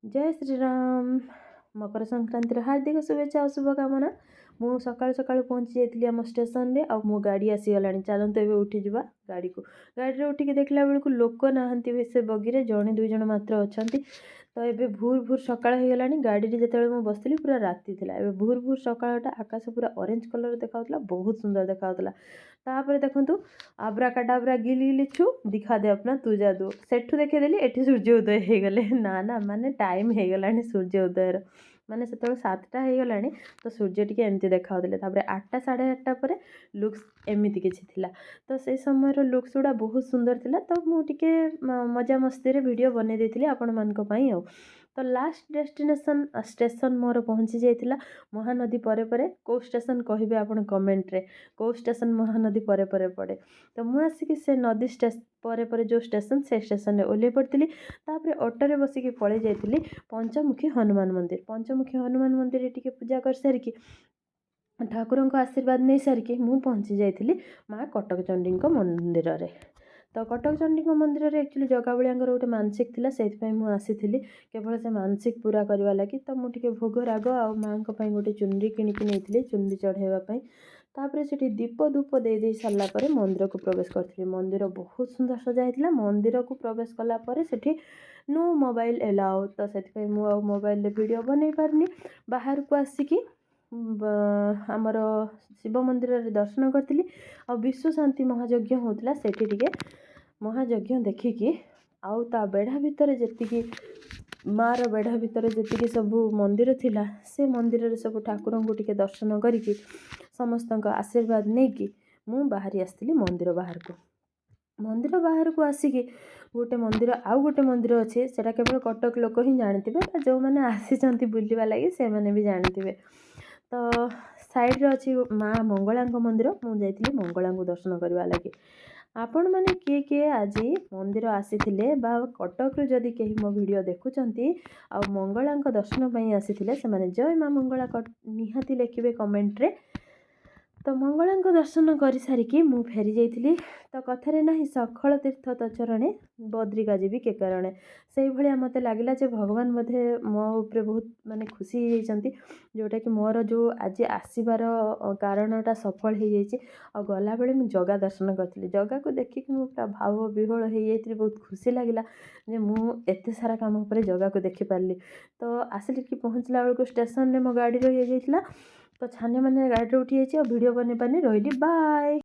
जय श्रीराम। मकर संक्रांतिर हार्दिक शुभेच्छा और शुभकामना। मु सकाळु सकाळु पहुँची जाइली आम स्टेशन रे। मो गाड़ी आसीगलानी, चलते एवं उठी जावा गाड़ी को। गाड़ी उठिक देखला बेलू लोक नहांती से बगी जड़े दुई जन मात्र अच्छा। तो ये भूर भूर सकाळ हो गलानी। गाड़ी जिते मु बसली पूरा राति थिला। एबे भूर भूर सकाळटा आकाश पूरा ऑरेंज कलर देखाउतला, बहुत सुंदर देखाउतला। तापर देखंतु आब्राकाडाब्रा गिली गिली छु दिखा दे अपना तू जादू सेठू देखे देली एठी सूर्य उदय हे गले ना ना माने टाइम हे गलानी सूर्य उदयर माने सेतବେଳେ 7टा हे गलानी। तो सूर्य टिके एमती देखाउतले। तापर 8टा 8:30 पर लुक्स एमिति किछि थिला। तो से समय रो लुक्स उडा बहुत सुंदर थिला। तो मु टिके मजा मस्ती रे वीडियो बने देथिली आपण मान को पई। तो लास्ट डेस्टिनेशन स्टेशन मोर पहुँची जाइथिला महानदी परे परे। को स्टेशन कहिबे आपण कमेंट रे, को स्टेशन महानदी परे परे पड़े। तो मु आसिक से नदी परे परे जो स्टेशन से स्टेशन रे ओल्हे पड़ती। तापर ऑटो रे बसिकी पळै जाइथिली पंचमुखी हनुमान मंदिर। पंचमुखी हनुमान मंदिर टिके पूजा कर सारिकी ठाकुर को आशीर्वाद नहीं सारिकी मु पहुँची जाइथिली माँ कटक चंडी मंदिर रे। तो कटक चंडी मंदिर रे एक्चुअली जगा बलिया गोटे मानसिक थिला, सेइथि मु आसीथिली केवल से मानसिक पूरा करवा लगी। तो मु टिके भोग राग आ माँ को पई गोटे चुनरी किनिकी नेइथिली चुनरी चढ़ाइबा पई। तापर सेठी दीप धूप दे दे सारा पर मंदिर को प्रवेश करथिली। मंदिर बहुत सुंदर सजा हेतिला। मंदिर को प्रवेश कला पर सेठी नो मोबाइल एलाउ। तो सेति मु आ मोबाइल रे वीडियो बनै पारनी। बाहर को आसिकी आमर शिव मंदिर रे दर्शन करथिली। आ विश्व शांति महायज्ञ होतला सेठी टिके महायज्ञ देखिकी आउ ता बेढ़ा भितर जेतिकी मार बेढ़ा भितर जेतिकी सब मंदिर थिला से मंदिर रे सब ठाकुर को टिके दर्शन करिकी समस्त आशीर्वाद नहीं मु बाहरी आसती मंदिर बाहर को। मंदिर बाहर को आसिकी गोटे मंदिर आउ गोटे मंदिर अच्छे सेटा केवल कटक लोक ही जानते जो मैंने आसी बुलवा लगी से मैंने भी जानते। तो साइड रे अच्छी माँ मंगला मंदिर मुझे जाइली मंगला को दर्शन करवा लगी। आपण मैंने किए किए आज मंदिर आसी कटक रू जदि कहीं मो वीडियो देखुंती आ मंगला दर्शन पर आसी से जय माँ मंगला निहाती लिखे कमेंट रे। तो मंगला दर्शन कर सारिकी मु फेरी जाइली। तो कथारे ना सखल तीर्थ तचरणे बद्रिका जीवी के कारणे से भाया मत लगला जे भगवान बोधे मो उपरे बहुत माने खुशी होती जोटा कि मोर जो आज आसबार कारणटा सफल हो जाइए। और गला बेले मुझे जगा दर्शन करी जगा को देखिक मुझे भाव विह्वल हो जाती बहुत खुशी लगला जे मुझे सारा काम पर जगा को देखी पार्ली। तो आसिल कि पहुँचला बेलू स्टेशन में मो गाड़ी रही जाइए। तो छाने मैंने गाड़ी उठी जाइए वीडियो बने पानी रही बाय।